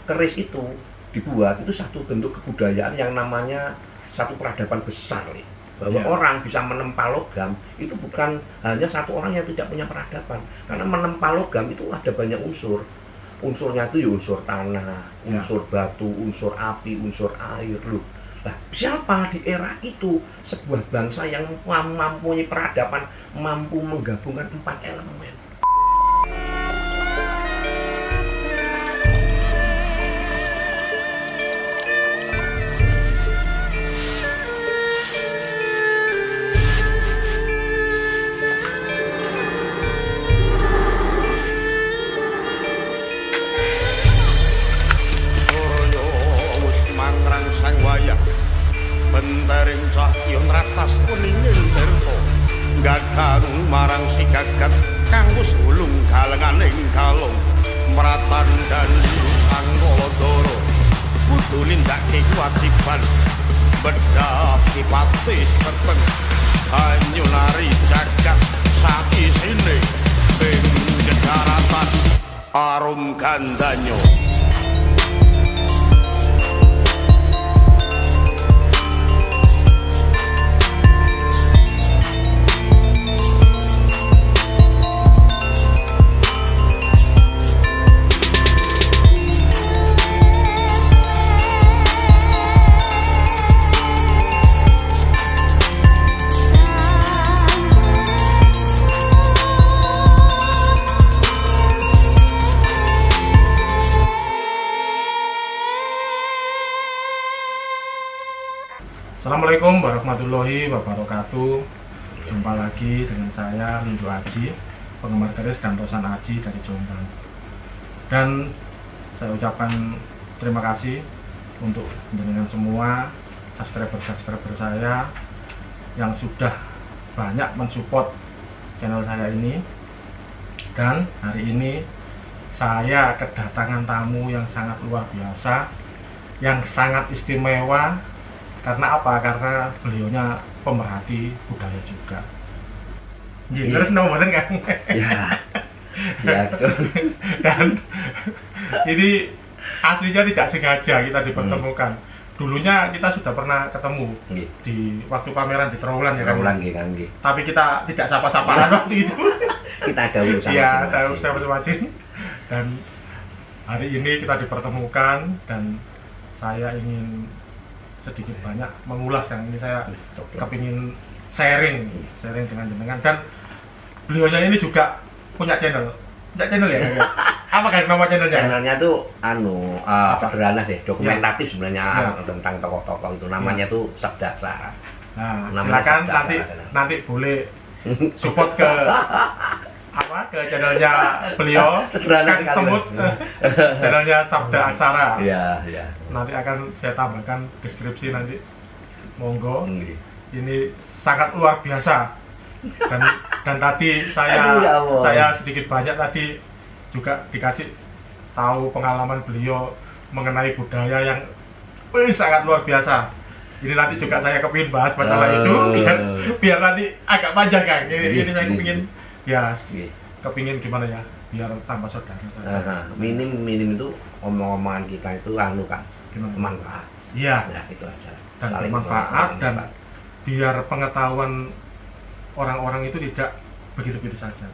keris itu dibuat itu satu bentuk kebudayaan yang namanya satu peradaban besar nih. Bahwa orang bisa menempa logam itu bukan hanya satu orang yang tidak punya peradaban, karena menempa logam itu ada banyak unsur. Unsurnya itu ya unsur tanah, unsur batu, unsur api, unsur air loh. Nah, siapa di era itu sebuah bangsa yang mempunyai peradaban, mampu menggabungkan 4 elemen. Bentaring cahya nratas puninging tirta gadhang marang si gagat kang wis ulung galenganing kalung mratandani sang Baladara kudu nindakake kewajiban bedhah kipati peteng banyu lari jagat sakisine ing gegaratan arum gandanyo. Assalamualaikum warahmatullahi wabarakatuh. Jumpa lagi dengan saya Lindu Aji, penggemar keris dan tosan Aji dari Jombang. Dan saya ucapkan terima kasih untuk dengan semua subscriber saya yang sudah banyak mensupport channel saya ini. Dan hari ini saya kedatangan tamu yang sangat luar biasa, yang sangat istimewa. Karena apa? Karena beliaunya pemerhati budaya juga. Jadi terus nomornya kan? Ya, dan ini aslinya tidak sengaja kita dipertemukan. Dulunya kita sudah pernah ketemu di waktu pameran di Trawulan ya kan? Tapi kita tidak sapa-sapaan waktu itu. Kita ada urusan masing-masing. Ada urusan masing-masing. Dan hari ini kita dipertemukan dan saya ingin sedikit banyak mengulas kan, ini saya kepingin sharing dengan jenengan. Dan beliaunya ini juga punya channel ya apa kan nama channelnya? Channelnya tuh sederhana sih, dokumentatif sebenarnya tentang tokoh-tokoh itu, namanya tuh Sabda Aksara. Nah, silakan nanti boleh support ke ke channelnya beliau Kang Semut, channelnya Sabda Aksara. Iya. Nanti akan saya tambahkan deskripsi nanti, monggo. Ini sangat luar biasa. Dan tadi saya sedikit banyak tadi juga dikasih tahu pengalaman beliau mengenai budaya yang sangat luar biasa. Ini nanti juga saya kepingin bahas masalah itu biar nanti agak panjang kan. Ini saya kepingin kepingin gimana ya, biar tambah saudara saja. Minim itu omong-omongan kita itu kan bermanfaat. Iya. Ya, itu aja. Dan bermanfaat dan biar pengetahuan orang-orang itu tidak begitu-begitu saja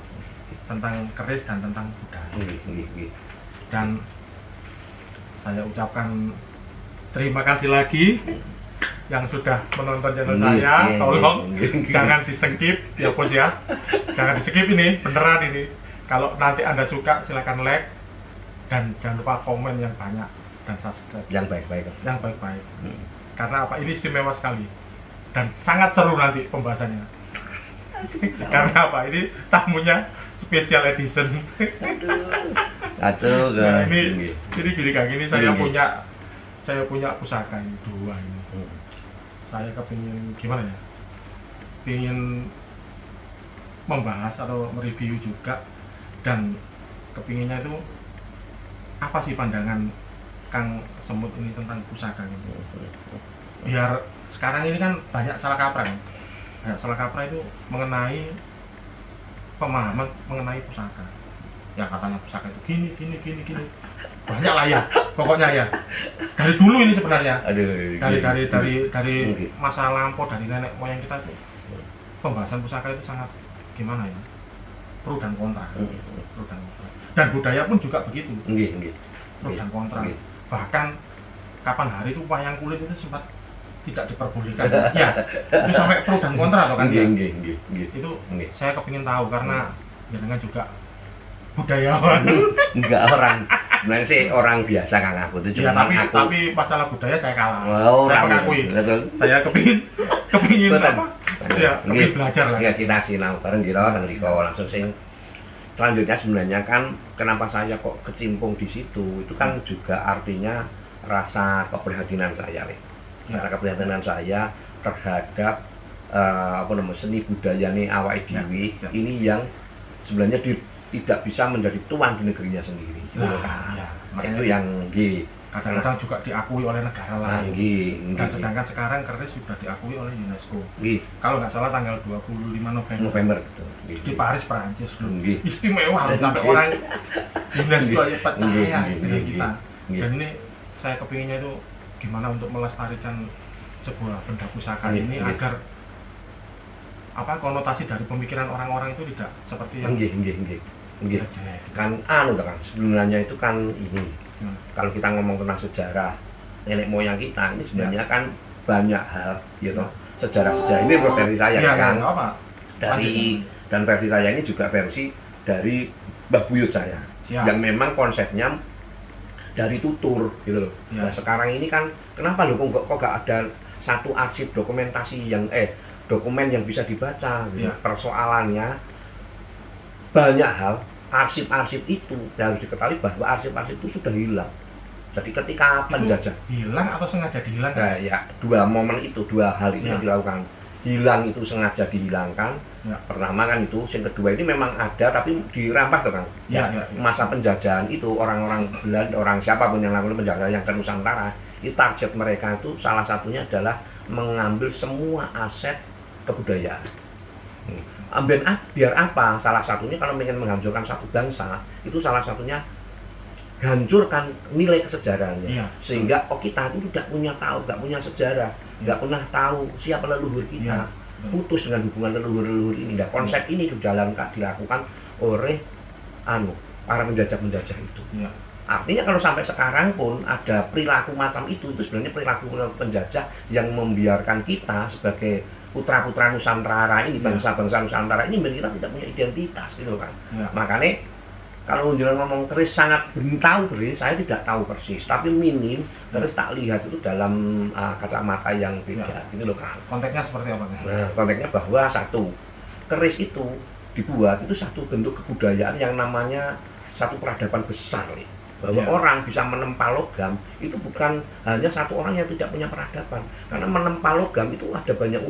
tentang keris dan tentang budaya. Dan saya ucapkan terima kasih lagi yang sudah menonton channel saya. Tolong jangan di-skip ya bos ya. Jangan di-skip ini, beneran ini. Kalau nanti Anda suka silakan like dan jangan lupa komen yang banyak dan subscribe. Yang baik-baik. Karena apa? Ini istimewa sekali dan sangat seru nanti pembahasannya. Karena apa? Ini tamunya special edition. Kacau kan. Nah, ini gini Kang, ini saya punya pusaka ini 2 ini. Saya kepingin gimana ya? Pingin membahas atau mereview juga, dan kepinginnya itu apa sih pandangan Kang Semut ini tentang pusaka gitu. Biar sekarang ini kan banyak salah kaprah. Banyak salah kaprah itu mengenai pemahaman mengenai pusaka. yang katanya pusaka itu gini banyak lah ya pokoknya ya dari dulu ini sebenarnya dari masa lampau, dari nenek moyang kita itu pembahasan pusaka itu sangat gimana ya, pro dan kontra. Dan budaya pun juga begitu, pro dan kontra. Bahkan kapan hari itu wayang kulit itu sempat tidak diperbolehkan ya, itu sampai pro dan kontra atau kan ya? Itu saya kepingin tahu karena jangan juga budayawan. Enggak, orang sebenarnya sih orang biasa Kang aku itu ya, cuma tapi masalah budaya saya kalah. Saya mengakui. Saya kepingin apa? Ya, kepingin belajar lah. Ya, kita sinau bareng gitu Kang Riko langsung sing selanjutnya sebenarnya kan kenapa saya kok kecimpung di situ itu kan juga artinya rasa keprihatinan saya rasa keprihatinan saya terhadap seni budaya nih awake dhewe ini yang sebenarnya tidak bisa menjadi tuan di negerinya sendiri. Itu yang kadang-kadang juga diakui oleh negara lain. Dan sedangkan sekarang keris sudah diakui oleh UNESCO. Kalau nggak salah tanggal 25 November betul. Di Paris, Perancis loh. Istimewa loh sampai orang UNESCO aja percaya dengan kita. Dan ini saya kepinginnya itu gimana untuk melestarikan sebuah benda pusaka ini agar konotasi dari pemikiran orang-orang itu tidak seperti yang kan sebenarnya itu kan ini kalau kita ngomong tentang sejarah nenek moyang kita ini sebenarnya kan banyak hal gitu sejarah ini versi saya kan dan versi saya ini juga versi dari Mbah Buyut saya yang memang konsepnya dari tutur gitu loh. Nah sekarang ini kan kenapa loh kok gak ada satu arsip dokumentasi yang dokumen yang bisa dibaca gitu. Persoalannya banyak hal arsip-arsip itu harus diketahui bahwa arsip-arsip itu sudah hilang. Jadi ketika penjajah hilang atau sengaja dihilangkan? Nah, ya dua hal itu yang dilakukan. Hilang itu sengaja dihilangkan. Pertama kan itu, yang kedua ini memang ada tapi dirampas tuh Kang. Masa penjajahan itu orang-orang Belanda, orang siapapun yang lakukan penjajahan yang ke Nusantara, itu target mereka itu salah satunya adalah mengambil semua aset kebudayaan. Biar apa? Salah satunya kalau ingin menghancurkan satu bangsa itu salah satunya hancurkan nilai kesejarahannya sehingga kita itu tidak punya sejarah, tidak pernah tahu siapa leluhur kita, putus dengan hubungan leluhur ini. Nah, konsep ini dilakukan oleh para penjajah itu. Artinya kalau sampai sekarang pun ada perilaku macam itu sebenarnya perilaku penjajah yang membiarkan kita sebagai putra-putra Nusantara ini, bangsa-bangsa Nusantara ini kita tidak punya identitas gitu kan. Makanya kalau jenengan ngomong keris sangat tahu keris, saya tidak tahu persis, tapi minim keris tak lihat itu dalam kacamata yang beda gitu loh Kang. Konteksnya seperti apa? Nah, konteksnya bahwa satu keris itu dibuat itu satu bentuk kebudayaan yang namanya satu peradaban besar bahwa orang bisa menempa logam itu bukan hanya satu orang yang tidak punya peradaban, karena menempa logam itu ada banyak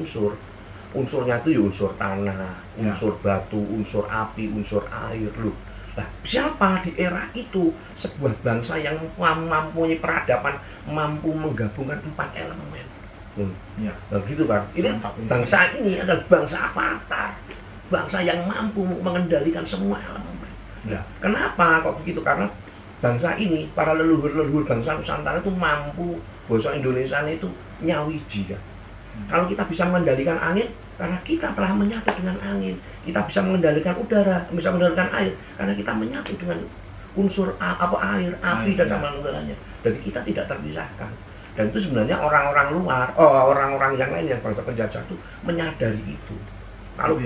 unsurnya itu unsur tanah, unsur batu, unsur api, unsur air loh. Nah, siapa di era itu sebuah bangsa yang mempunyai peradaban mampu menggabungkan 4 elemen. Nah, gitu kan. Ini bangsa ini adalah bangsa avatar, bangsa yang mampu mengendalikan semua elemen. Nah, kenapa kok begitu? Karena bangsa ini, para leluhur bangsa Nusantara itu mampu, basa Indonesia itu nyawiji ya. Kalau kita bisa mengendalikan angin, karena kita telah menyatu dengan angin. Kita bisa mengendalikan udara, bisa mengendalikan air, karena kita menyatu dengan unsur air, api dan sama udaranya. Jadi kita tidak terpisahkan. Dan itu sebenarnya orang-orang luar, orang-orang yang lain yang bangsa penjajah itu menyadari itu. Kalau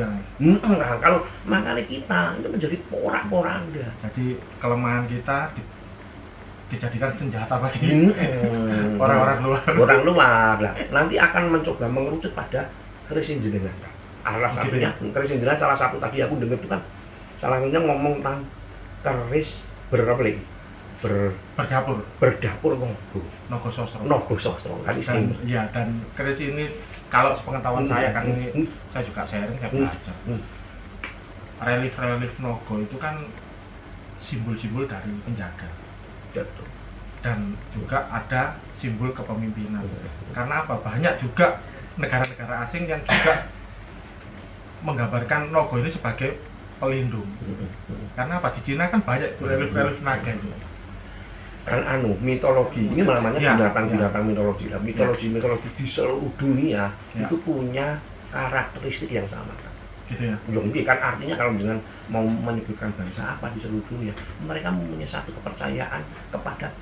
makanya kita itu menjadi porak-poranda. Jadi kelemahan kita dijadikan senjata bagi orang-orang luar. Orang luar lah. Nanti akan mencoba mengerucut pada keris jenengan. Satunya keris jenengan salah satu tadi aku dengar itu kan salah satunya ngomong tentang keris berdapur Nogo Sosro kan istimewa. Iya, dan keris ini kalau sepengetahuan saya kan ini saya juga sharing, saya belajar. Relief Nogo itu kan simbol-simbol dari penjaga. Betul. Dan juga ada simbol kepemimpinan. Karena apa? Banyak juga negara-negara asing yang juga menggambarkan Nogo ini sebagai pelindung. Karena apa? Di Cina kan banyak tuh relief naga itu. Kan mitologi ini namanya Ya, binatang mitologi. Mitologi di seluruh dunia itu punya karakteristik yang sama kan. Gitu ya. Kan artinya kalau dengan mau menyebutkan bangsa apa di seluruh dunia, mereka mempunyai satu kepercayaan kepada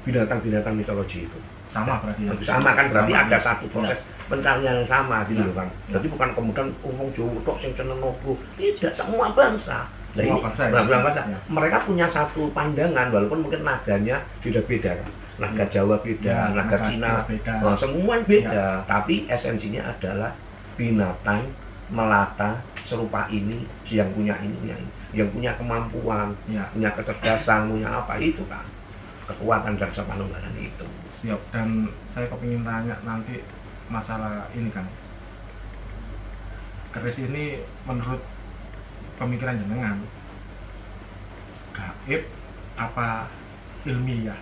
binatang-binatang mitologi itu. Sama berarti ya. Sama kan berarti Sama, ada ya. satu proses pencarian yang sama gitu loh kan. Ya. Jadi bukan kemudian wong Jawa tok sing seneng nopo. Tidak, semua bangsa. Nah Semua ini bangsa, ya. bangsa. Ya. Mereka punya satu pandangan walaupun mungkin naganya beda-beda kan. Naga Jawa beda, Ya, naga Cina beda. semua beda. Tapi esensinya adalah binatang melata serupa ini, yang punya ini, yang punya kemampuan, Ya. punya kecerdasan, punya apa itu kan. Kekuatan dari Sapanunggalan itu. Siap. Dan saya kepingin tanya nanti masalah ini kan. Keris ini menurut pemikiran jenengan gaib apa ilmiah?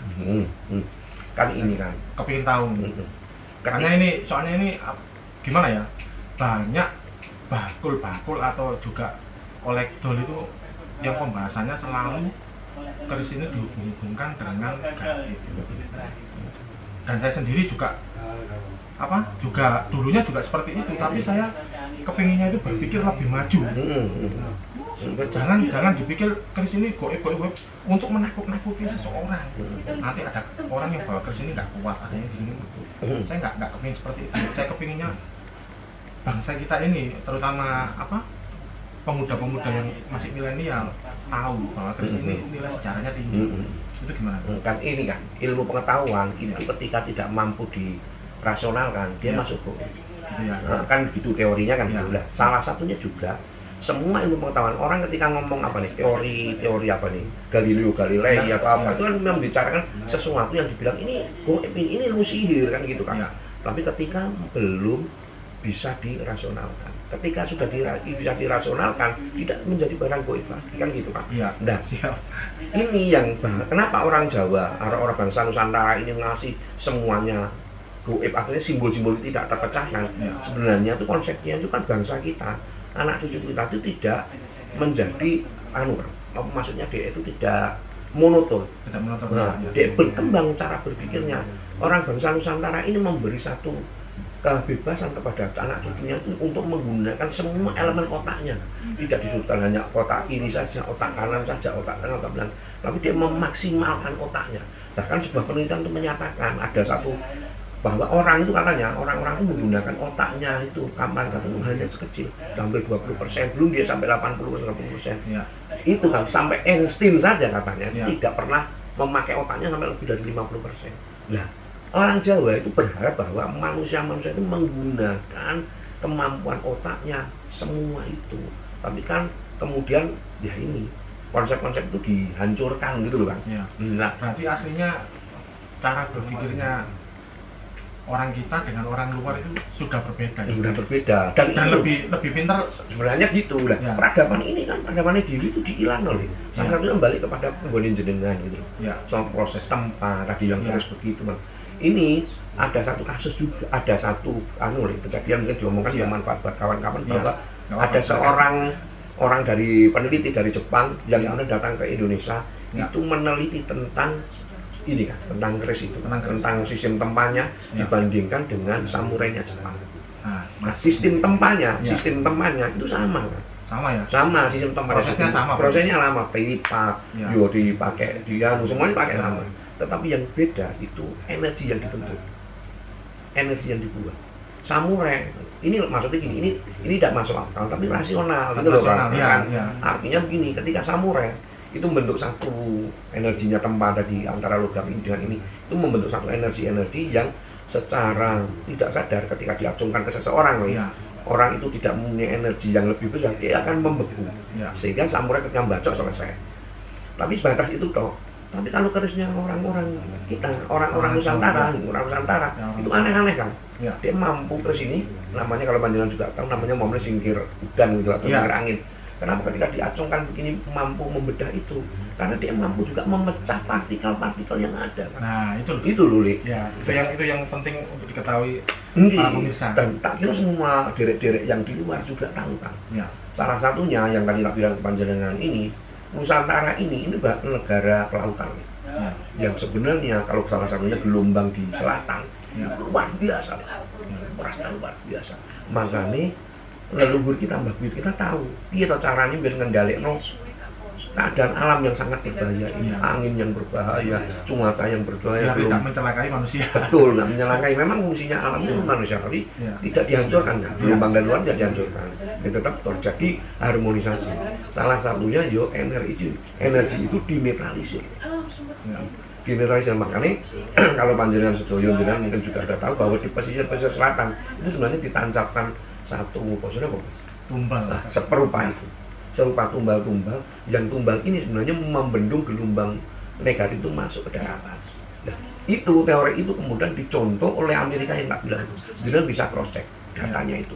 Kan ini kan. Kepingin tahu nih. Karena ini soalnya ini gimana ya? Banyak bakul-bakul atau juga kolektor itu yang pembahasannya selalu keris ini dihubungkan dengan gaib. Dan saya sendiri juga juga dulunya juga seperti itu, tapi saya kepinginnya itu berpikir lebih maju. Jangan dipikir keris ini goib untuk menakut-nakuti seseorang. Nanti ada orang yang bawa keris ini nggak kuat, ada yang gini. Saya nggak kepingin seperti itu. Saya kepinginnya bangsa kita ini, terutama pemuda-pemuda yang masih milenial tahu bahwa keris ini nilai sejarahnya tinggi. Itu gimana? Kan ini kan ilmu pengetahuan itu ketika tidak mampu dirasionalkan dia masuk goib. Kan gitu teorinya kan. Nah, salah satunya juga semua ilmu pengetahuan orang ketika ngomong teori apa nih Galileo Galilei atau apa itu kan membicarakan sesuatu yang dibilang ini goib, ini ilmu sihir kan gitu kan. Tapi ketika belum bisa dirasionalkan, ketika sudah bisa dirasionalkan tidak menjadi barang goib lagi kan gitu kan. Nah, ini yang kenapa orang Jawa, orang bangsa Nusantara ini ngasih semuanya goib, akhirnya simbol-simbol tidak terpecahkan. Sebenarnya itu konsepnya itu kan bangsa kita, anak cucu kita itu tidak menjadi maksudnya dia itu tidak monoton. Dia berkembang cara berpikirnya. Orang bangsa Nusantara ini memberi satu kebebasan kepada anak cucunya itu untuk menggunakan semua elemen otaknya. Tidak disebutkan hanya otak kiri saja, otak kanan saja, otak tengah, otak belakang, tapi dia memaksimalkan otaknya. Bahkan sebuah penelitian itu menyatakan ada satu bahwa orang itu katanya orang-orang itu menggunakan otaknya itu kapasitas itu hanya sekecil hampir 20%, belum dia sampai 80-90%. Itu kan sampai Einstein saja katanya tidak pernah memakai otaknya sampai lebih dari 50%. Nah, orang Jawa itu berharap bahwa manusia-manusia itu menggunakan kemampuan otaknya semua itu. Tapi kan kemudian ya ini konsep-konsep itu dihancurkan gitu loh kan. Nah, berarti aslinya cara berpikirnya orang kita dengan orang luar itu sudah berbeda. Sudah berbeda dan lebih pintar sebenarnya gitu lah. Peradaban ini kan peradaban diri itu diilang oleh salah satunya kembali kepada penggunaan jenengan gitu. Soal proses tempat tadi yang terus begitu bang. Ini ada satu kasus juga, ada satu kejadian mungkin diomongkan yang manfaat buat kawan-kawan bahwa ada seorang orang dari peneliti dari Jepang yang kemudian datang ke Indonesia itu meneliti tentang ini kan, tentang keris itu, tentang sistem tempanya dibandingkan dengan samurainya Jepang. Sistem tempanya itu sama kan? Sama sistem tempanya. Prosesnya sama. Prosesnya lama, tipak, dipakai semuanya pakai sama. Tetapi yang beda itu energi yang dibentuk, energi yang dibuat. Samurai ini maksudnya gini, ini tidak masuk akal tapi rasional gitu loh kan. Artinya begini, ketika samurai itu membentuk satu energinya tempa tadi antara logam ini dengan ini, itu membentuk satu energi yang secara tidak sadar ketika diacungkan ke seseorang orang itu tidak mempunyai energi yang lebih besar, dia akan membeku sehingga samurai ketika membacok selesai. Tapi sebatas itu toh. Tapi kalau kerisnya orang-orang kita, orang-orang Nusantara itu aneh-aneh kan. Dia mampu ke sini, namanya kalau panjenengan juga tahu namanya momen singkir hutan gitu atau singkir angin. Kenapa ketika diacungkan begini mampu membedah itu? Karena dia mampu juga memecah partikel-partikel yang ada. Nah, itu loh. Itu loh, Li. Ya, itu yang penting untuk diketahui Nggih. para pemirsa. Dan tak kira semua derek-derek yang di luar juga tahu, Kang. Ya. Salah satunya yang tadi tak bilang panjenengan ini, Nusantara ini negara kelautan. Ya. Yang sebenarnya kalau salah satunya gelombang di selatan, Ya. itu luar biasa. Merasnya luar biasa. Makanya leluhur kita, Mbah Buyut kita tahu piye to carane ben ngendhalekno keadaan alam yang sangat berbahaya ini, Ya. angin yang berbahaya, cuaca yang berbahaya, Biar tidak mencelakai manusia. betul, nggak menyalakai. Memang fungsinya alam itu manusia, tapi Ya. tidak dihancurkan, kan? Gelombang dari luar tidak dihancurkan, ya, tetap terjadi harmonisasi. Salah satunya yo energi itu dinetralisir. Ya. Dinetralisir, makanya kalau panjenengan sedoyo jenengan mungkin juga ada tahu bahwa di pesisir selatan itu sebenarnya ditancapkan satu maksudnya apa, Mas? Tumbal. Nah, serupa tumbal-tumbal yang tumbal ini sebenarnya membendung gelombang negatif itu masuk ke daratan. Nah, itu teori itu kemudian dicontoh oleh Amerika yang tak bilang itu. Jadi bisa cross check datanya itu.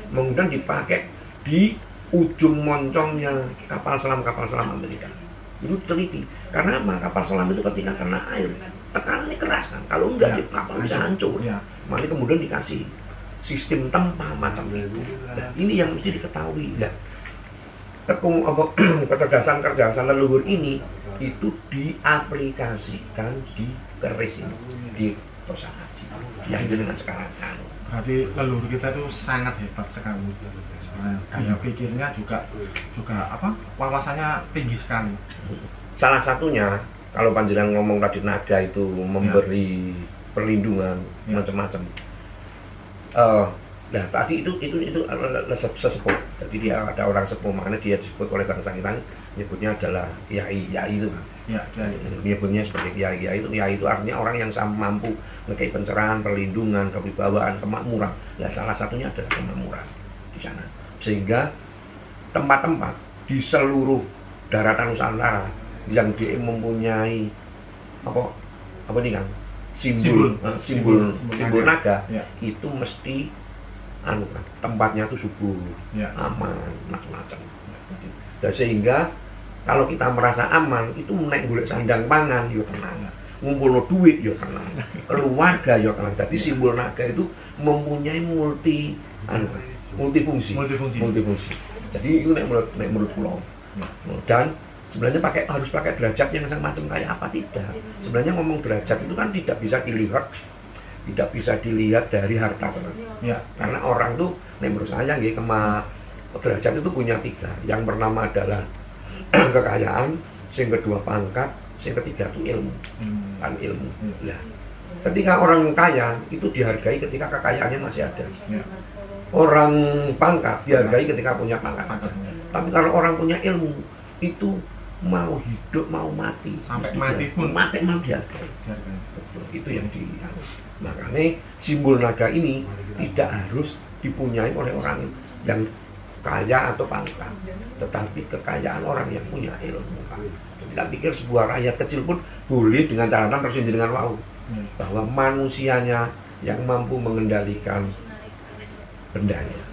Kemudian dipakai di ujung moncongnya kapal selam Amerika. Itu teliti. Karena apa? Kapal selam itu ketika kena air tekanannya keras kan. Kalau enggak Ya, kapal bisa hancur. Ya. Makanya kemudian dikasih sistem tempa macam itu. Nah, ini yang mesti diketahui. Nah, kecerdasan leluhur ini itu diaplikasikan di keris ini, di Tosan Aji yang jenengan sekarang kan. Berarti leluhur kita itu sangat hebat sekali. Sebenarnya gaya pikirnya juga apa? Wawasannya tinggi sekali. Salah satunya kalau panjenengan ngomong tadi naga itu memberi perlindungan macam-macam. Nah tadi itu sesepuh. Jadi dia ada orang sepuh, makanya dia disebut oleh bangsa kita nyebutnya adalah kiai itu kan. Ya, Nyebutnya sebagai kiai itu artinya orang yang mampu ngekei pencerahan, perlindungan, kewibawaan, kemakmuran. Nah salah satunya adalah kemakmuran di sana. Sehingga tempat-tempat di seluruh daratan Nusantara yang dia mempunyai apa nih kan simbol naga ya. itu mesti kan, tempatnya itu subur, Ya. aman, macam-macam. Dan sehingga kalau kita merasa aman itu naik golek sandang pangan yo tenang, ngumpulno duit yo tenang, keluarga yo tenang. Jadi simbol naga itu mempunyai multifungsi. Jadi itu naik menurut pulau. Dan sebenarnya harus pakai derajat yang semacam kayak apa tidak. Sebenarnya ngomong derajat itu kan tidak bisa dilihat dari harta, teman. Ya. Karena orang tuh menurut saya derajat itu punya 3. Yang pertama adalah kekayaan, yang kedua pangkat, yang ketiga itu ilmu. Kan ilmu. Nah, ketika orang kaya itu dihargai ketika kekayaannya masih ada. Ya. Orang pangkat dihargai ketika punya pangkat. Tapi kalau orang punya ilmu itu mau hidup mau mati sampai mati pun dihargai. Betul, itu yang makanya simbol naga ini tidak harus dipunyai oleh orang yang kaya atau pangkat, tetapi kekayaan orang yang punya ilmu. Tidak pikir sebuah rakyat kecil pun boleh dengan catatan tersendiri dengan wau bahwa manusianya yang mampu mengendalikan bendanya.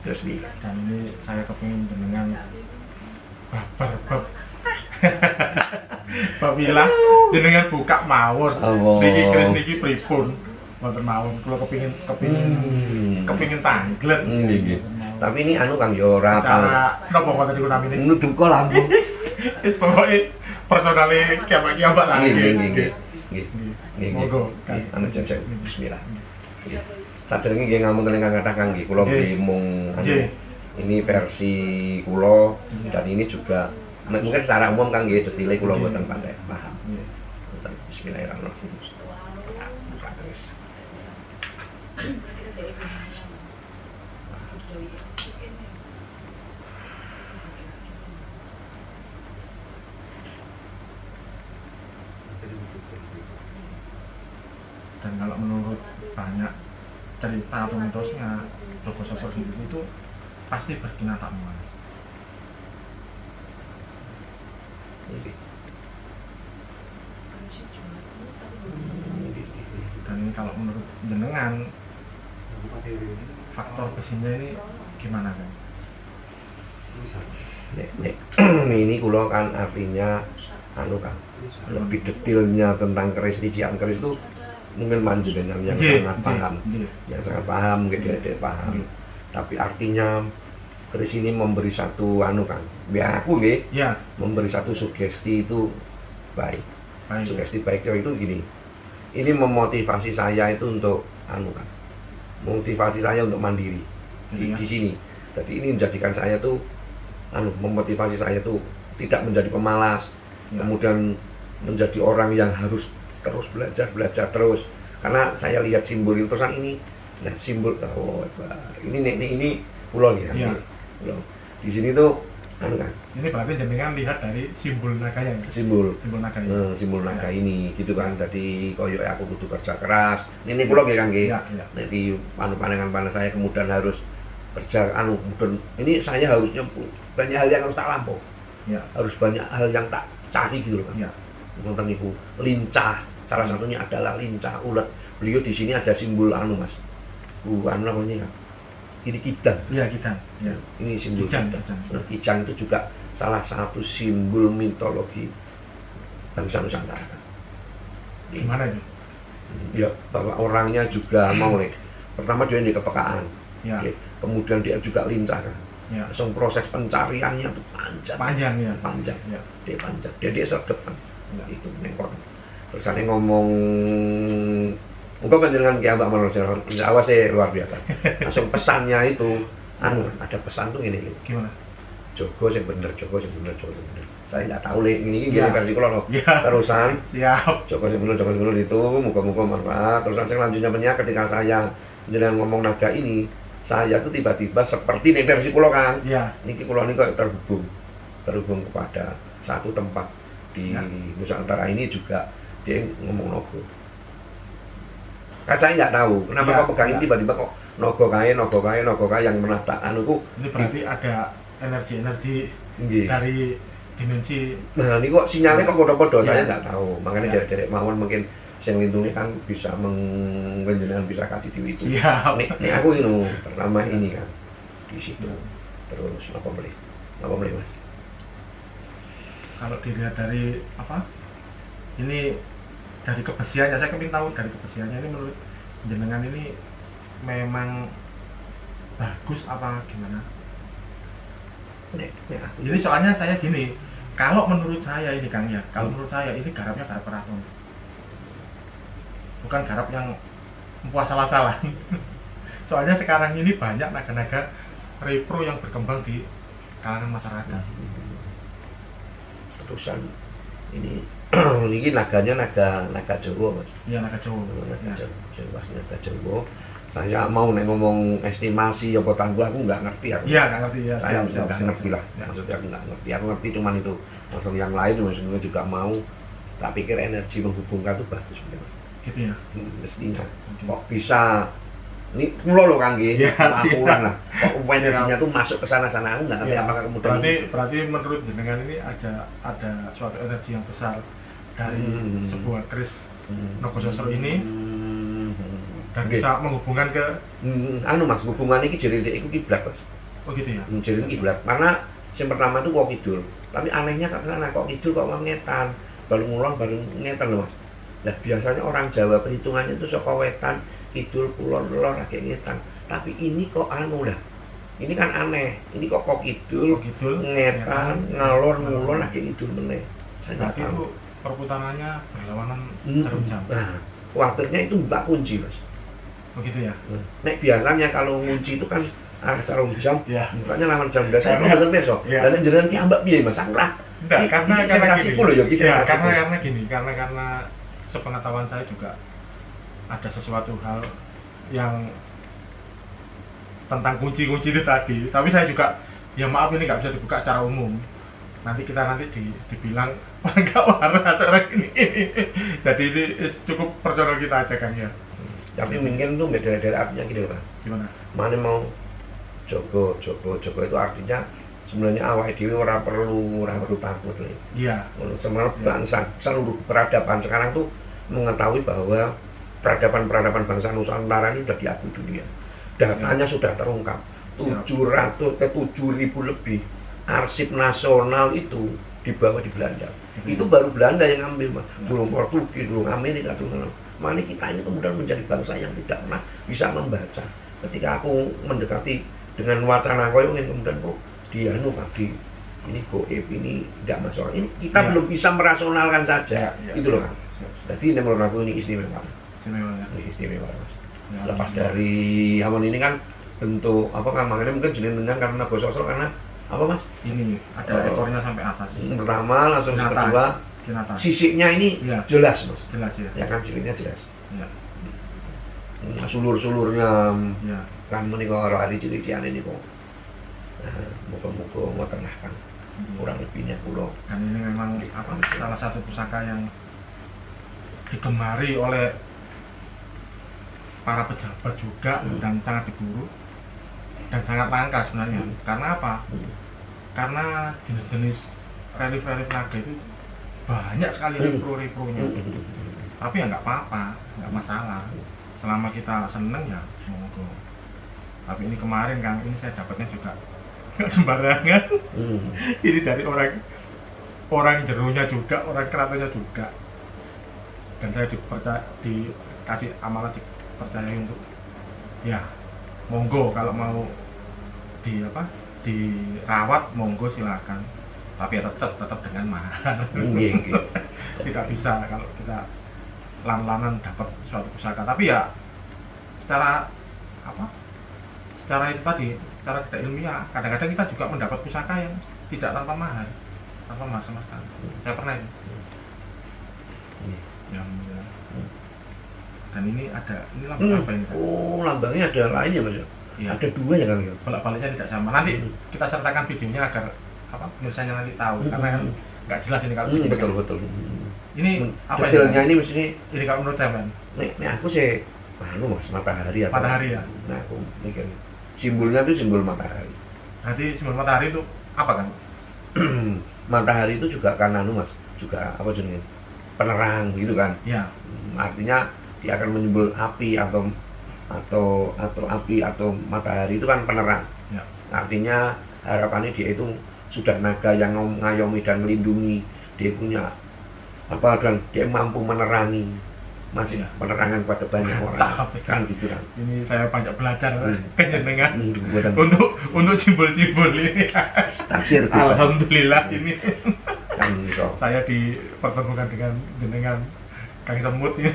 Terus dan ini saya kepingin dengan bab Babila jenengan buka mawon. Niki kris niki pripun? Mboten mawon. Kula kepingin tanglet. Tapi ini Kang yo ora apa. Napa kok tadi kula namine? Nuduka lambung. Wis pokoke personale kiambak-kiambak lah Nggih. Monggo. Jajak bismillah. Saderenge nggih ngamun kelengkang kathah Kang nggih. Kula nggih mung ini versi kula dan ini juga mungkin secara umum Kang nggih detile kula mboten patek paham. Bismillahirrahmanirrahim. Buka terus. Dan kalau menurut banyak cerita atau mitosnya Toko Sosok sendiri itu pasti berkina tak emas. Dan ini kalau menurut jenengan faktor besinya ini gimana kan? nek ini kula kan artinya anu kan lebih detailnya tentang keris tician keris itu mungkin panjenengan yang sangat paham, yang sangat paham, mungkin dia paham. Tapi artinya keris ini memberi satu anu kan, biar aku memberi satu sugesti itu baik. Sugesti baik itu gini, ini memotivasi saya itu untuk anu kan, motivasi saya untuk mandiri di sini. Jadi ini menjadikan saya tuh anu, memotivasi saya tuh tidak menjadi pemalas, kemudian menjadi orang yang harus terus belajar terus, karena saya lihat simbol itu terusan ini, nah simbol ini pulau nih, di sini tuh anu kan. Ini berarti jenengan lihat dari simbol naganya. Simbol naganya. Simbol naga ini, gitu kan. Tadi koyo aku kudu kerja keras. Ini pulau ya kan, nanti pandangan saya kemudian harus kerja kemudian ini saya harusnya banyak hal yang harus tak lampau. Harus banyak hal yang tak cari gitu loh kan. Tentang itu lincah, salah satunya adalah lincah ulet. Beliau di sini ada simbol mas, namanya kan, ini kijang. Kijang. Ini simbol kijang. Nah, kijang itu juga salah satu simbol mitologi bangsa Nusantara kan. Gimana itu? Ya, bahwa orangnya juga mau nih. Pertama dia di kepekaan, kemudian dia juga lincah kan. Langsung proses pencariannya tuh panjang. Dia panjang. Dia sergap kan. Itu nengkon. Terus saya ngomong, muka panjenengan kayak Mbak Manusia, insya Allah saya luar biasa. Langsung pesannya itu, ada pesan tuh ini. Gimana? Jogo yang bener. Saya nggak tahu ini versi kalau terusan. Siap. Jogo yang bener itu, muka manfaat. Terusan saya lanjutnya ketika saya jenengan ngomong naga ini, saya tuh tiba-tiba seperti nih versi pulau kan. Niki pulau ini kok terhubung kepada satu tempat di Nusantara ini juga dia ngomong nogo. Kan saya nggak tahu kenapa kok pegangin tiba-tiba kok nogo kaya yang menata anuku. Ini berarti ada energi dari dimensi. Nah ini kok sinyalnya kok bodoh-bodoh saya nggak tahu. Makanya dari mawon mungkin yang lindungi kan bisa mengenjenengan bisa kasih di itu. Nih aku ini pertama ini kan di situ. Terus apa boleh mas? Kalau dilihat dari ini dari kebesiannya, saya kepingin tahu dari kebesiannya ini menurut jenengan ini memang bagus apa gimana? Ini soalnya saya gini, kalau menurut saya ini Kang kalau menurut saya ini garapnya garap keraton, bukan garap yang membuat salah-salah. Soalnya sekarang ini banyak naga-naga repro yang berkembang di kalangan masyarakat. Terusan ini naganya naga Jawa mas. Naga Jawa. Naga Jawa. Saya mau ngomong estimasi apa tangguh aku nggak ngerti aku. Nggak ngerti ya. Saya nggak ngerti lah. Maksudnya aku nggak ngerti. Aku ngerti cuman itu. Maksud yang lain maksudnya juga mau. Tak pikir energi menghubungkan itu bagus mas. Gitu ya. Mestinya. Kok bisa ini pulau loh kan gitu, pulang lah. Kok energinya tuh masuk ke sana-sana, aku nggak ngerti apakah kemudian. Berarti menurut jenengan ini ada suatu energi yang besar dari sebuah keris Nogososro ini dan bisa menghubungkan ke mas, hubungannya ini jadi itu kiblat mas. Oh gitu ya. Jadi kiblat, karena yang pertama tuh kok kidul, tapi anehnya ke sana kok kidul kok ngetan, baru ngulon baru ngetan loh mas. Nah biasanya orang Jawa perhitungannya itu sok wetan kidul kulon lor kayak ngetan, tapi ini kok ini kan aneh, ini kok kidul ngetan ngalor ngulon kayak kidul meneh. Berarti itu perputarannya berlawanan jarum jam. Nah, khawatirnya itu mbak kunci mas. Begitu ya. Nek biasanya kalau kunci itu kan jarum jam, bukannya lawan jam. Saya nonton besok. Dan jenengan ki ambak piye mas? Aku karena sensasiku loh ya, karena sepengetahuan saya juga ada sesuatu hal yang tentang kunci-kunci itu tadi, tapi saya juga maaf ini nggak bisa dibuka secara umum, nanti dibilang nggak waras orang ini. Jadi ini cukup personal kita aja kan ya. Tapi mungkin tuh dari artinya gitu kan. Gimana? Mana mau Jogo itu artinya sebenarnya awal dewi orang perlu takut nih. Iya. Sebenarnya bangsa seluruh peradaban sekarang tuh mengetahui bahwa peradaban bangsa Nusantara ini sudah diakui dunia. Datanya sudah terungkap. 7.000 lebih arsip nasional itu dibawa di Belanda. Itu baru Belanda yang ngambil, Mas. Belum Portugis, belum Amerika, belum. Makanya kita ini kemudian menjadi bangsa yang tidak pernah bisa membaca. Ketika aku mendekati dengan wacana koyo ingin kemudian kok dianu Pak, ini goib, ini tidak masuk. Ini kita belum bisa merasionalkan saja. Itu loh, Kang. Jadi ini menurut aku ini istimewa. Ini istimewa, Mas. Lepas dari awan ini kan bentuk apa kamangnya mungkin jenis dengan karena bososol karena apa, Mas? Ini ada ekornya sampai atas. Pertama langsung kedua sisiknya ini jelas, Mas. Jelas ya. Ya kan sisiknya jelas. Ya. Sulur-sulurnya kan menika ora hari ciri-ciriane niku. Nah, muga-muga ngoten lah, Kang. Kurang lebihnya kula. Dan ini memang apa salah satu pusaka yang digemari oleh para pejabat juga dan sangat diburu dan sangat langka sebenarnya. Karena apa? Karena jenis-jenis relief-relief naga itu banyak sekali repro-repronya. Tapi ya nggak apa-apa, nggak masalah. Selama kita seneng ya monggo. Tapi ini kemarin Kang, ini saya dapatnya juga nggak sembarangan. Ini dari orang jerunya juga, orang keratonnya juga. Dan saya dikasih amanat, dipercaya untuk ya monggo kalau mau dirawat monggo silakan. Tapi ya tetap dengan mahar. Tidak bisa kalau kita lan-lanan dapat suatu pusaka. Tapi ya secara itu tadi, secara tidak ilmiah, kadang-kadang kita juga mendapat pusaka yang tidak tanpa mahar sama sekali. Saya pernah itu. Ya, dan ini lambang apa ini? Oh, lambangnya ada lain ya, Mas? Ya. Ada dua ya, Kang? Bolak-baliknya tidak sama. Nanti kita sertakan videonya agar misalnya nanti tahu karena kan nggak jelas ini kalau betul. Ini apa detailnya ini mesti ini kalau menurut saya, Nih aku sih Mas, matahari atau matahari ya. Nah, aku mikir simbolnya itu simbol matahari. Berarti simbol matahari itu apa, Kang? Matahari itu juga kan Mas, juga apa jenis penerang gitu kan. Ya. Artinya dia akan menyembol api atau api atau matahari itu kan penerang. Ya. Artinya harapannya dia itu sudah naga yang ngayomi dan melindungi. Dia punya dan dia mampu menerangi penerangan pada banyak orang. Kan gitu kan. Ini saya banyak belajar kejenengan untuk simbol-simbol ini. Tafsir. Alhamdulillah ini. Kan gitu. Saya dipertemukan dengan jenengan Kang Semut ini.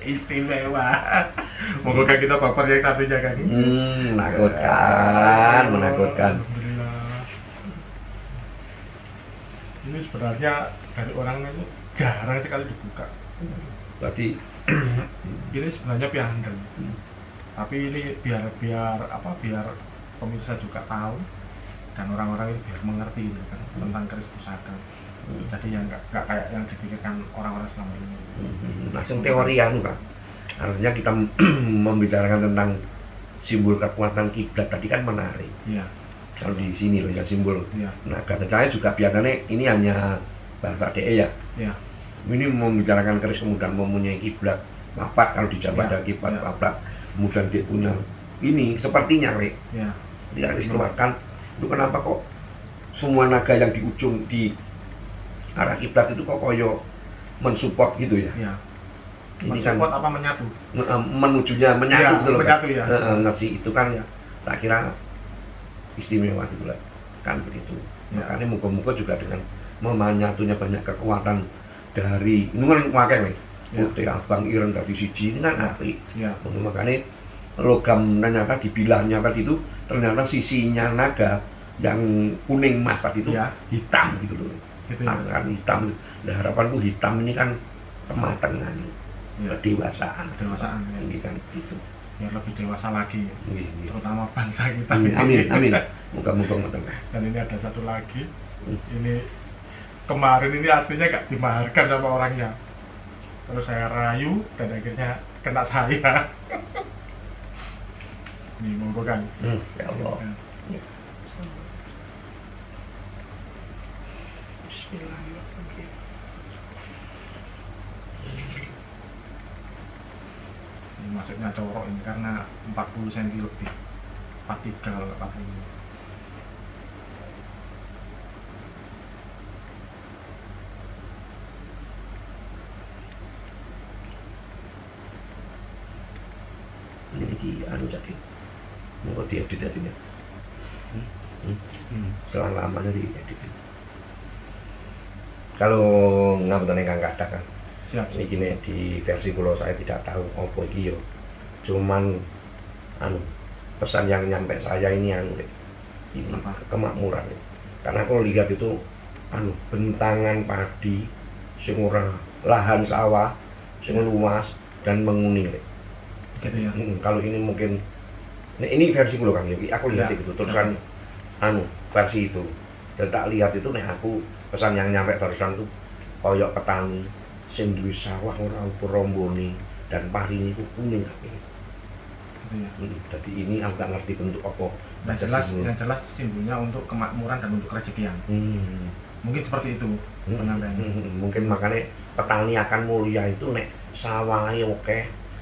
Istimewa. Moga kita baper yang satunya kan. Menakutkan. Alhamdulillah. Ini sebenarnya dari orang itu jarang sekali dibuka. Tadi ini sebenarnya piandel. Tapi ini biar pemirsa juga tahu dan orang-orang itu biar mengerti gitu kan tentang keris pusaka. Jadi yang nggak kayak yang dipikirkan orang-orang selama ini. Langsung teori Pak. Artinya kita membicarakan tentang simbol kekuatan kiblat tadi kan menarik. Iya. Kalau di sini loh ya simbol. Iya. Nah, kata saya juga biasanya ini hanya bahasa DE ya. Iya. Ini membicarakan keris kemudian mempunyai kiblat papat, kalau di Jawa ada kiblat papat. Kemudian dia punya ini sepertinya Iya. Tidak harus keluarkan. Itu kenapa kok semua naga yang di ujung di arah kiblat itu kok koyo mensupport gitu ya? Iya. Ini mensupport kan apa menyatu? Menujunya menyatu gitu loh. Menyatu ya. Ngasih itu kan tak kira istimewa gitu lah. Kan begitu. Makanya moga-moga juga dengan menyatunya banyak kekuatan dari ini kan pakai nih. Putih abang ireng tadi siji ini kan api. Makanya logam ternyata dibilangnya tadi itu ternyata sisinya naga yang kuning emas tadi itu hitam gitu loh. Gitu ya. Kan hitam. Nah, harapanku hitam ini kan kematangan, kedewasaan ya. Ini kan gitu. Biar lebih dewasa lagi. Terutama bangsa kita. Amin. Moga-moga ngoten. Dan ini ada satu lagi. Ini kemarin ini aslinya gak dimaharkan sama orangnya. Terus saya rayu dan akhirnya kena saya. Nih monggo kan. Ya Allah. Bismillahirrahmanirrahim. Ini maksudnya corok ini karena 40 cm lebih. 43 kalau 40. anu jadi monggo diedit aja nih. Selamanya diedit. Kalau ngapunten ingkang kathah kan. Siap. Iki nek di versi kula saya tidak tahu apa iki yo. Cuman anu pesan yang nyampe saya ini anu ini Apa? kemakmuran. Karena aku lihat itu anu bentangan padi sing ora lahan sawah sing luas dan menguning. Gitu ya. Kalau ini mungkin ini versi kula Kang Yogi, aku lihat Ya. itu terusan anu versi itu. Dan tak lihat itu nek aku pesan yang nyampe barusan itu koyok petani sing duwe sawah ora ukur rombone dan pari niku kuning kabeh. Gitu ya. Jadi ini aku gak ngerti bentuk apa. Yang jelas simbolnya untuk kemakmuran dan untuk rezekian. Mungkin seperti itu penyampaiannya. Mungkin makanya petani akan mulia itu nek sawahnya oke,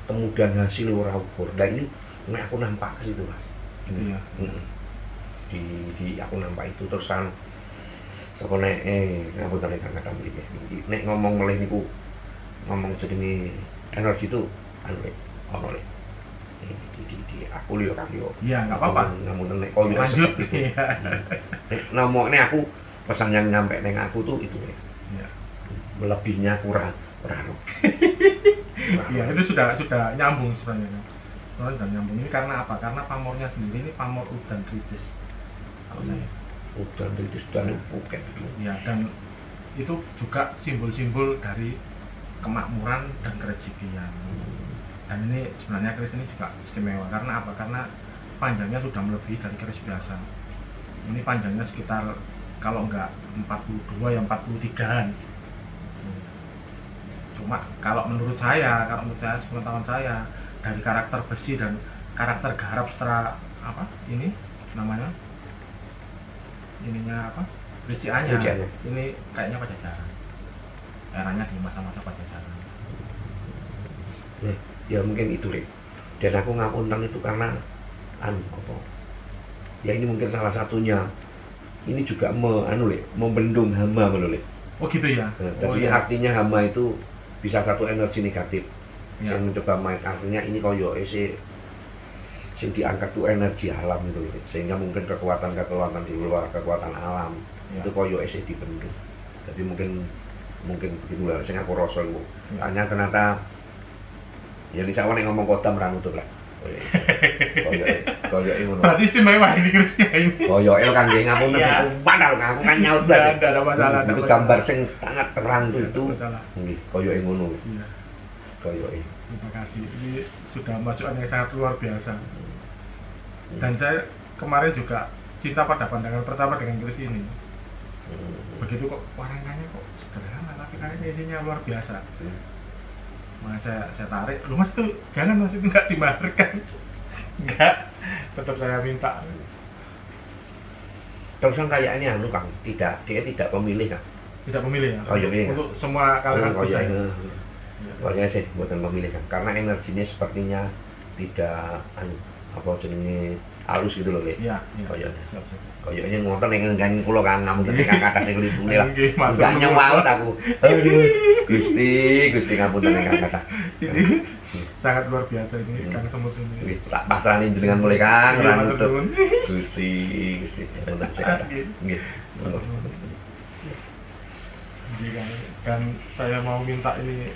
kemudian hasil ora ukur. Nah ini nek aku nampak ke situ Mas. Gitu ya. Di aku nampak itu terusan sapa nek ngapunten Kang Kathah mriki. Nek ngomong melih niku ngomong jenenge energi itu anu rek ono rek. Di aku liyo Kang yo. Iya, enggak apa-apa. Ngapunten nek koyo Lanjut. seperti itu. Nek ngomong nek aku pesan yang nyampe neng aku tuh itu rek. Iya. Melebihnya kurang. Iya, itu sudah nyambung sebenarnya kan. Oh, dan nyambung ini karena apa? Karena pamornya sendiri ini pamor udan kritis. Kalau saya. Udan kritis dan oke gitu. Ya, dan itu juga simbol-simbol dari kemakmuran dan kerezekian. Dan ini sebenarnya keris ini juga istimewa karena apa? Karena panjangnya sudah melebihi dari keris biasa. Ini panjangnya sekitar kalau enggak 42 ya 43-an. Cuma kalau menurut saya sepengetahuan saya dari karakter besi dan karakter garap setelah apa ini namanya ininya apa riciannya ini kayaknya Pajajaran, eranya di masa-masa Pajajaran. Ya mungkin itu Lek. Dan aku ngapunten itu karena anu apa ya ini mungkin salah satunya ini juga membendung hama Lek. Oh gitu ya. Jadi artinya hama itu bisa satu energi negatif. Ya. Saya mencoba main artinya ini koyo sing diangkat tuh energi alam itu sehingga mungkin kekuatan di luar kekuatan alam Ya. itu koyo dibendung. Jadi mungkin begitu lah sing aku rasa itu. Ya. Hanya ternyata ya di sawane ngomong kota meranutut lah. Koyo ngono. Berarti istimewa ini kerisnya ini. Koyo kan nggih ngapunten Iya. sing padahal aku kan nyaut banget. Tidak ada masalah. Itu gambar sing sangat terang tuh itu. Masalah. Nggih, koyo ngono. Iya. Koyo Terima kasih. Ini sudah masukan yang sangat luar biasa. Dan saya kemarin juga cinta pada pandangan pertama dengan keris ini. Begitu kok warnanya kok sederhana tapi kayaknya isinya luar biasa. Maka saya tarik, lu Mas itu jangan Mas itu nggak dibayarkan. Enggak, tetap saya minta. Terusan kayaknya Kang, dia tidak pemilih Kang. Tidak memilih ya. Untuk semua kalangan bisa. Koyo sih buatan pemilih Kang. Karena energinya sepertinya tidak jenenge halus gitu loh Lek. Iya, Koyonya. Siap. Koyonya ngoten ning kula Kang, ngapunten Kang Kathah sing litune lah. Nggih, Mas. Enggak nyawaut aku. Aduh, Gusti ngapunten Kang Kathah. Ini sangat luar biasa ini Kang Semut ini. Nggih, tak pasrahne jenengan mulai Kang, Iya, ora Mas nutup. Semut. Gusti, ngapunten sing kathah. Nggih. Gusti. Dan saya mau minta ini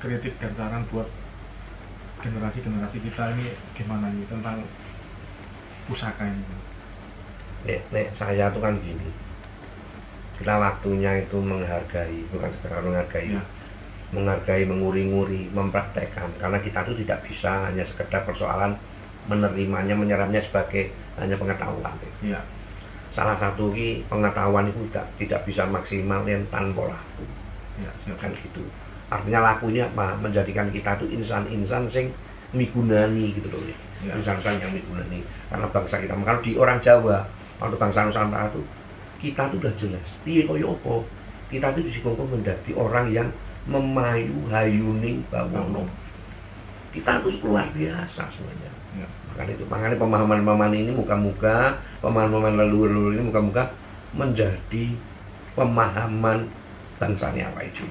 kritik dan saran buat generasi kita ini gimana nih tentang pusaka ini. Nek saya tuh kan gini, kita waktunya itu menghargai, bukan sekedar menghargai, Ya. menghargai, menguri-nguri, mempraktekkan. Karena kita tuh tidak bisa hanya sekedar persoalan menerimanya, menyerapnya sebagai hanya pengetahuan. Iya. Salah satu pengetahuan itu tidak bisa maksimal yang tanpa laku, Ya, siap. kan gitu. Artinya laku ini apa? Menjadikan kita tuh insan-insan sing migunani gitu loh. Ya. Insan-insan yang migunani. Karena bangsa kita, kalau di orang Jawa, kalau bangsa Nusantara tuh kita tuh udah jelas. Piye koyo apa? Kita tuh disikongkong menjadi orang yang memayu hayuning bawono. Kita tuh luar biasa semuanya. Ya. Makanya pemahaman-pemahaman ini muka-muka, pemahaman-pemahaman leluhur-leluhur ini muka-muka menjadi pemahaman bangsanya apa itu.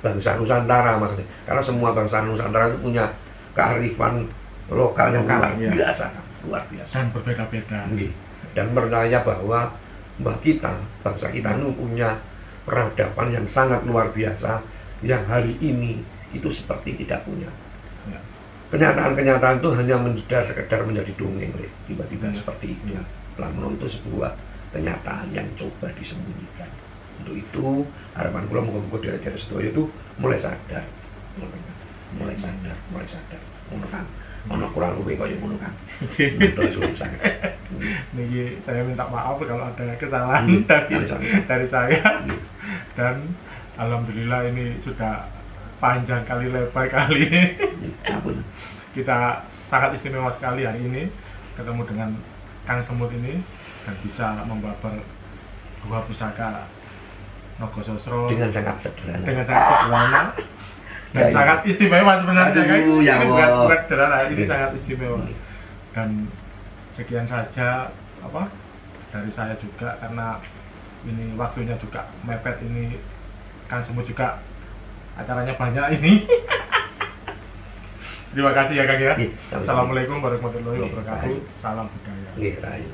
Bangsa Nusantara maksudnya. Karena semua bangsa Nusantara itu punya kearifan lokal yang Lokal, luar iya. biasa, luar biasa. Dan berbeda-beda. Nggih. Dan percaya bahwa kita, bangsa kita ini punya peradaban yang sangat luar biasa yang hari ini itu seperti tidak punya. Ya. Kenyataan-kenyataan itu hanya sekedar menjadi dongeng, tiba-tiba Ya. seperti itu. Ya. Lamun itu sebuah kenyataan yang coba disembunyikan. Untuk itu harapan kula muga-muga daerah-daerah sedaya itu mulai sadar. Mulai sadar. Ngono kan. Ono kurang luwih kaya ngono kan. Betul suwun sangat. Niki saya minta maaf kalau ada kesalahan Sama-sama. dari saya. Dan alhamdulillah ini sudah panjang kali lebar kali. Ampun. Kita sangat istimewa sekali hari ini ketemu dengan Kang Semut ini dan bisa membabar dua pusaka Nogososro Dengan sangat sederhana. dan Guys. sangat istimewa sebenarnya kan. Aduh, ya Ini Allah. bukan sederhana, ini Iya. sangat istimewa. Dan sekian saja dari saya juga karena ini waktunya juga mepet, ini Kang Semut juga acaranya banyak ini. Terima kasih ya Kang ya. Iya, sama-sama. Assalamualaikum warahmatullahi Iya, wabarakatuh. baik. Salam budaya. Nggih, rayu.